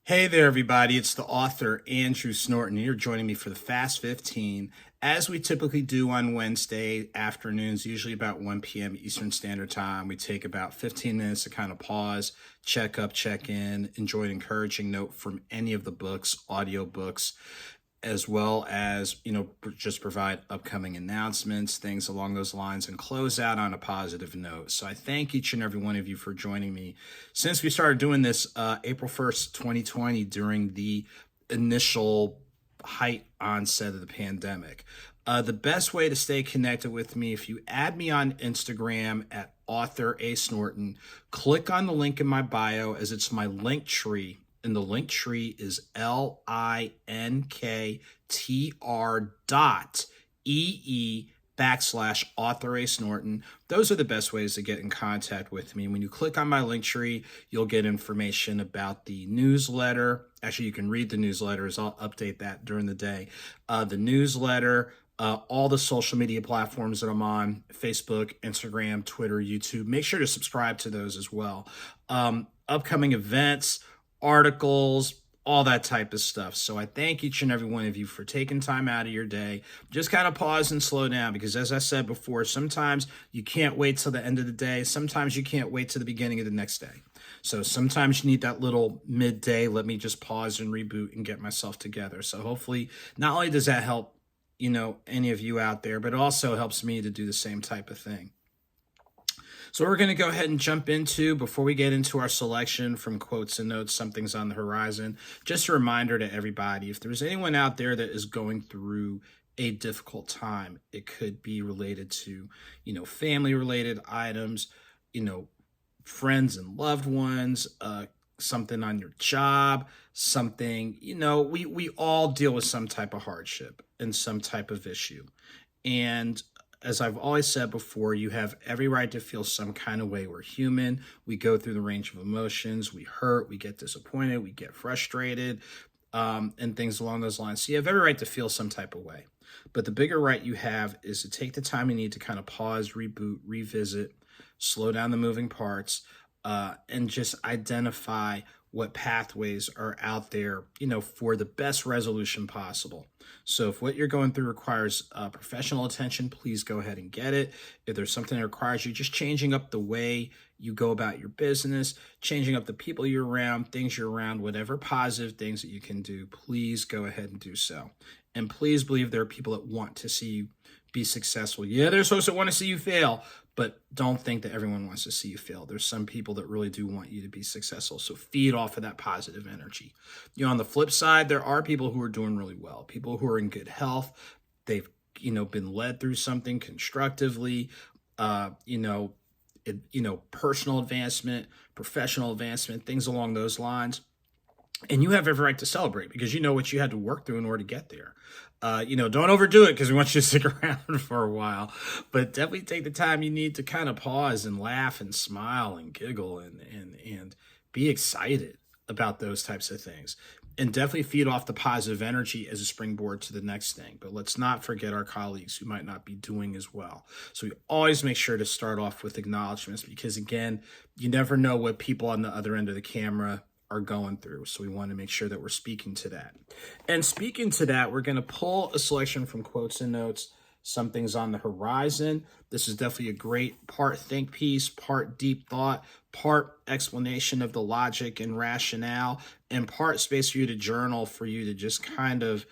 Hey there, everybody. It's the author, Andrew Snorton. You're joining me for the Fast 15, as we typically do on Wednesday afternoons, usually about 1 p.m. Eastern Standard Time. We take about 15 minutes to kind of pause, check up, check in, enjoy an encouraging note from any of the books, audio books, as well as, just provide upcoming announcements, things along those lines, and close out on a positive note. So I thank each and every one of you for joining me since we started doing this April 1st, 2020, during the initial height onset of the pandemic. The best way to stay connected with me, if you add me on Instagram at AuthorASnorton, click on the link in my bio, as it's my link tree, and the link tree is linktr.ee/AuthorASnorton. Those are the best ways to get in contact with me. When you click on my link tree, you'll get information about the newsletter. Actually, you can read the newsletters. I'll update that during the day. The newsletter, all the social media platforms that I'm on, Facebook, Instagram, Twitter, YouTube. Make sure to subscribe to those as well. Upcoming events, articles, all that type of stuff. So I thank each and every one of you for taking time out of your day. Just kind of pause and slow down, because as I said before, sometimes you can't wait till the end of the day. Sometimes you can't wait till the beginning of the next day. So sometimes you need that little midday, let me just pause and reboot and get myself together. So hopefully not only does that help, any of you out there, but it also helps me to do the same type of thing. So we're going to go ahead and jump into, before we get into our selection from Quotes and Notes, Something's on the Horizon, just a reminder to everybody, if there's anyone out there that is going through a difficult time, it could be related to, family-related items, friends and loved ones, something on your job, something, we all deal with some type of hardship and some type of issue. And as I've always said before, you have every right to feel some kind of way. We're human. We go through the range of emotions. We hurt, we get disappointed, we get frustrated, and things along those lines. So you have every right to feel some type of way. But the bigger right you have is to take the time you need to kind of pause, reboot, revisit, slow down the moving parts, and just identify what pathways are out there, for the best resolution possible. So if what you're going through requires professional attention, please go ahead and get it. If there's something that requires you just changing up the way you go about your business, changing up the people you're around, things you're around, whatever positive things that you can do, please go ahead and do so. And please believe there are people that want to see you be successful. Yeah, there's folks that want to see you fail, but don't think that everyone wants to see you fail. There's some people that really do want you to be successful. So feed off of that positive energy. On the flip side, there are people who are doing really well, people who are in good health. They've, been led through something constructively, personal advancement, professional advancement, things along those lines. And you have every right to celebrate, because you know what you had to work through in order to get there. Don't overdo it, because we want you to stick around for a while. But definitely take the time you need to kind of pause and laugh and smile and giggle and be excited about those types of things. And definitely feed off the positive energy as a springboard to the next thing. But let's not forget our colleagues who might not be doing as well. So we always make sure to start off with acknowledgments, because, again, you never know what people on the other end of the camera are going through. So we want to make sure that we're speaking to that. And speaking to that, we're going to pull a selection from Quotes and Notes, Something's on the Horizon. This is definitely a great part think piece, part deep thought, part explanation of the logic and rationale, and part space for you to journal, for you to just kind of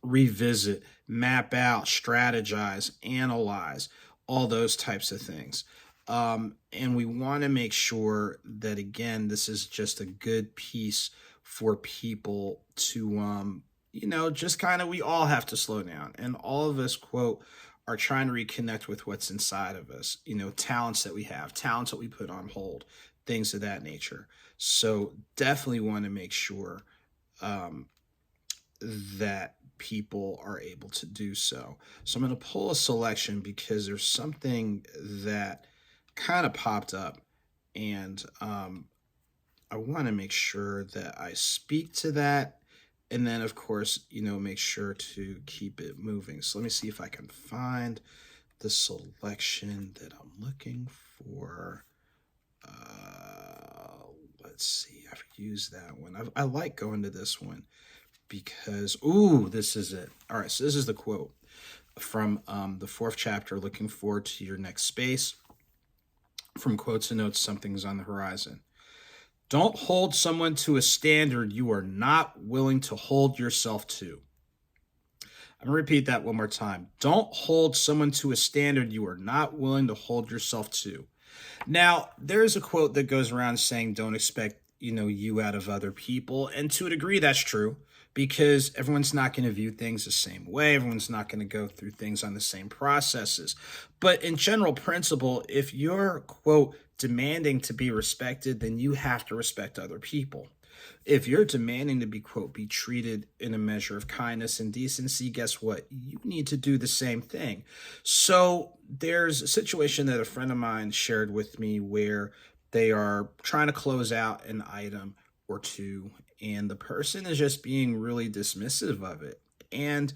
revisit, map out, strategize, analyze, all those types of things. And we want to make sure that, again, this is just a good piece for people to, just kind of, we all have to slow down. And all of us, quote, are trying to reconnect with what's inside of us, talents that we have, talents that we put on hold, things of that nature. So definitely want to make sure that people are able to do so. So I'm going to pull a selection, because there's something that kind of popped up, and I want to make sure that I speak to that, and then of course, make sure to keep it moving. So let me see if I can find the selection that I'm looking for. Let's see. I've used that one. I like going to this one because, ooh, this is it. All right, so this is the quote from the 4th chapter, Looking Forward to Your Next Space. From Quotes and Notes, Something's on the Horizon. Don't hold someone to a standard you are not willing to hold yourself to. I'm going to repeat that one more time. Don't hold someone to a standard you are not willing to hold yourself to. Now, there's a quote that goes around saying don't expect, you out of other people. And to a degree, that's true because everyone's not going to view things the same way. Everyone's not going to go through things on the same processes. But in general principle, if you're, quote, demanding to be respected, then you have to respect other people. If you're demanding to be, quote, be treated in a measure of kindness and decency, guess what? You need to do the same thing. So there's a situation that a friend of mine shared with me where they are trying to close out an item or two, and the person is just being really dismissive of it. And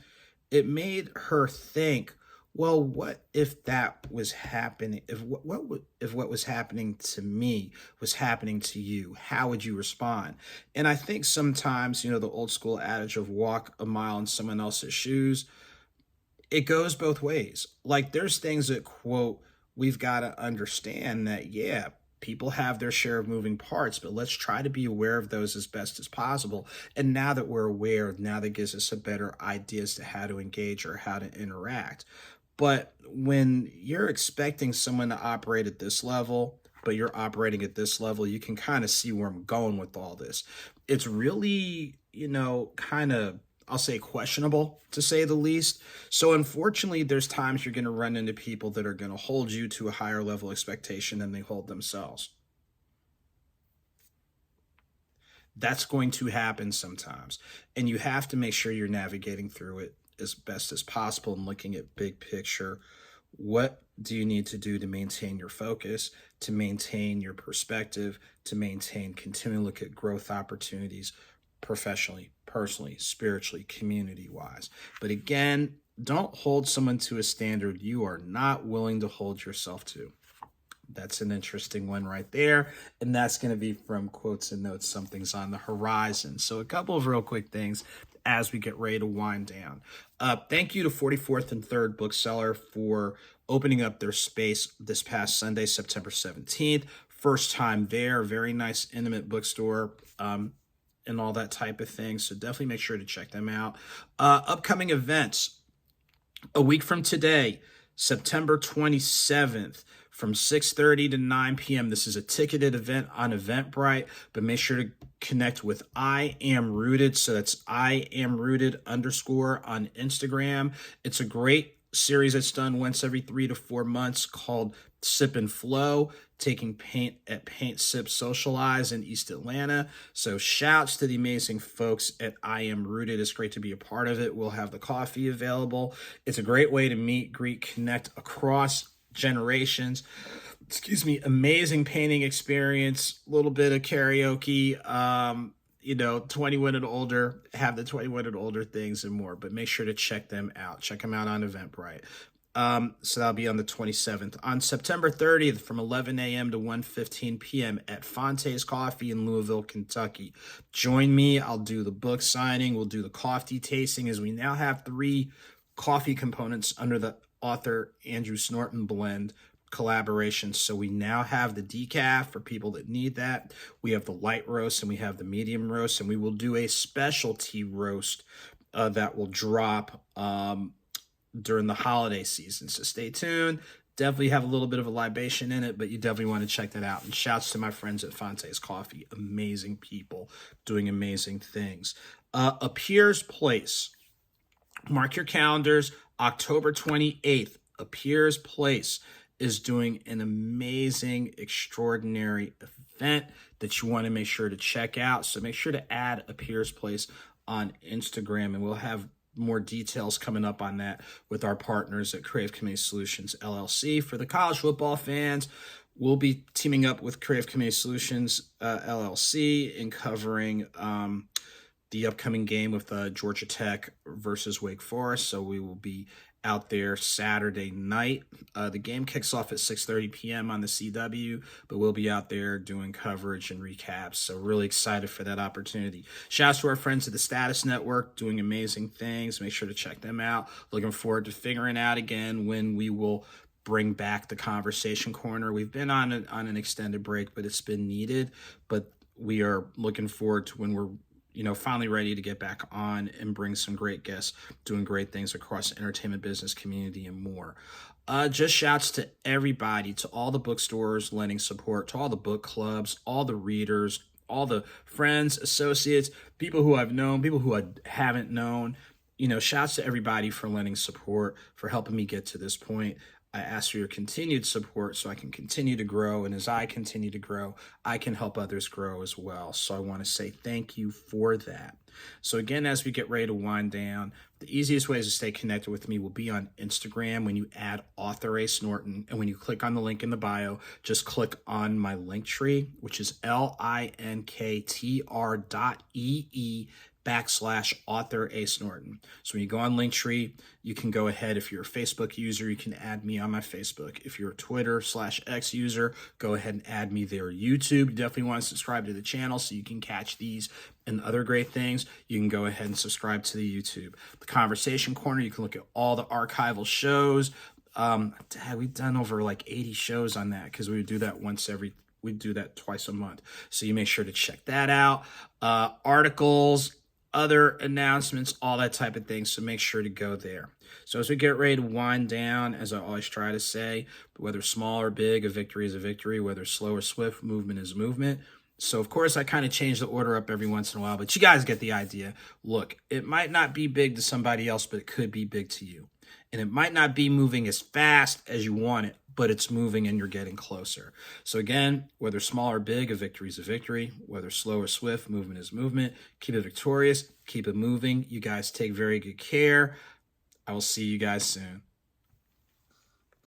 it made her think, well, what if that was happening? If what was happening to me was happening to you, how would you respond? And I think sometimes, the old school adage of walk a mile in someone else's shoes, it goes both ways. Like there's things that, quote, we've got to understand that, yeah, people have their share of moving parts, but let's try to be aware of those as best as possible. And now that we're aware, now that gives us a better idea as to how to engage or how to interact. But when you're expecting someone to operate at this level, but you're operating at this level, you can kind of see where I'm going with all this. It's really, kind of, I'll say questionable to say the least. So unfortunately, there's times you're going to run into people that are going to hold you to a higher level expectation than they hold themselves. That's going to happen sometimes. And you have to make sure you're navigating through it as best as possible and looking at big picture. What do you need to do to maintain your focus, to maintain your perspective, to continue to look at growth opportunities professionally, personally, spiritually, community-wise. But again, don't hold someone to a standard you are not willing to hold yourself to. That's an interesting one right there. And that's going to be from Quotes and Notes, Something's on the Horizon. So a couple of real quick things as we get ready to wind down. Thank you to 44th and 3rd Bookseller for opening up their space this past Sunday, September 17th. First time there, very nice, intimate bookstore. And all that type of thing. So definitely make sure to check them out. Upcoming events. A week from today, September 27th, from 6:30 to 9 p.m. This is a ticketed event on Eventbrite, but make sure to connect with I Am Rooted. So that's I Am Rooted _ on Instagram. It's a great series that's done once every 3 to 4 months called Sip and Flow, taking paint at Paint Sip Socialize in East Atlanta. So shouts to the amazing folks at I Am Rooted. It's great to be a part of it. We'll have the coffee available. It's a great way to meet, greet, connect across generations. Amazing painting experience, a little bit of karaoke, 21 and older, have the 21 and older things and more, but make sure to check them out. Check them out on Eventbrite. So that'll be on the 27th. On September 30th from 11 a.m. to 1:15 p.m. at Fonte's Coffee in Louisville, Kentucky. Join me. I'll do the book signing. We'll do the coffee tasting as we now have 3 coffee components under the AuthorASnorton blend collaboration. So we now have the decaf for people that need that. We have the light roast and we have the medium roast, and we will do a specialty roast that will drop during the holiday season. So stay tuned. Definitely have a little bit of a libation in it, but you definitely want to check that out. And shouts to my friends at Fonte's Coffee. Amazing people doing amazing things. Appears Place. Mark your calendars. October 28th. Appears Place is doing an amazing, extraordinary event that you want to make sure to check out. So make sure to add Appears Place on Instagram, and we'll have more details coming up on that with our partners at Creative Community Solutions, LLC. For the college football fans, we'll be teaming up with Creative Community Solutions, LLC, in covering the upcoming game with Georgia Tech versus Wake Forest. So we will be out there Saturday night. The game kicks off at 6:30 p.m. on the CW, but we'll be out there doing coverage and recaps. So really excited for that opportunity. Shouts to our friends at the Status Network doing amazing things. Make sure to check them out. Looking forward to figuring out again when we will bring back the Conversation Corner. We've been on an extended break, but it's been needed. But we are looking forward to when we're finally ready to get back on and bring some great guests doing great things across the entertainment business community and more. Just shouts to everybody, to all the bookstores lending support, to all the book clubs, all the readers, all the friends, associates, people who I've known, people who I haven't known. Shouts to everybody for lending support, for helping me get to this point. I ask for your continued support so I can continue to grow. And as I continue to grow, I can help others grow as well. So I want to say thank you for that. So again, as we get ready to wind down, the easiest ways to stay connected with me will be on Instagram when you add AuthorASnorton. And when you click on the link in the bio, just click on my Linktree, which is linktr.ee/AuthorASnorton. So when you go on Linktree, you can go ahead. If you're a Facebook user, you can add me on my Facebook. If you're a Twitter/X user, go ahead and add me there. YouTube, you definitely want to subscribe to the channel so you can catch these and other great things. You can go ahead and subscribe to the YouTube. The Conversation Corner, you can look at all the archival shows. We've done over like 80 shows on that because we would do that we do that twice a month. So you make sure to check that out. Articles, other announcements, all that type of thing. So make sure to go there. So as we get ready to wind down, as I always try to say, whether small or big, a victory is a victory. Whether slow or swift, movement is movement. So, of course, I kind of change the order up every once in a while, but you guys get the idea. Look, it might not be big to somebody else, but it could be big to you. And it might not be moving as fast as you want it, but it's moving and you're getting closer. So again, whether small or big, a victory is a victory. Whether slow or swift, movement is movement. Keep it victorious. Keep it moving. You guys take very good care. I will see you guys soon.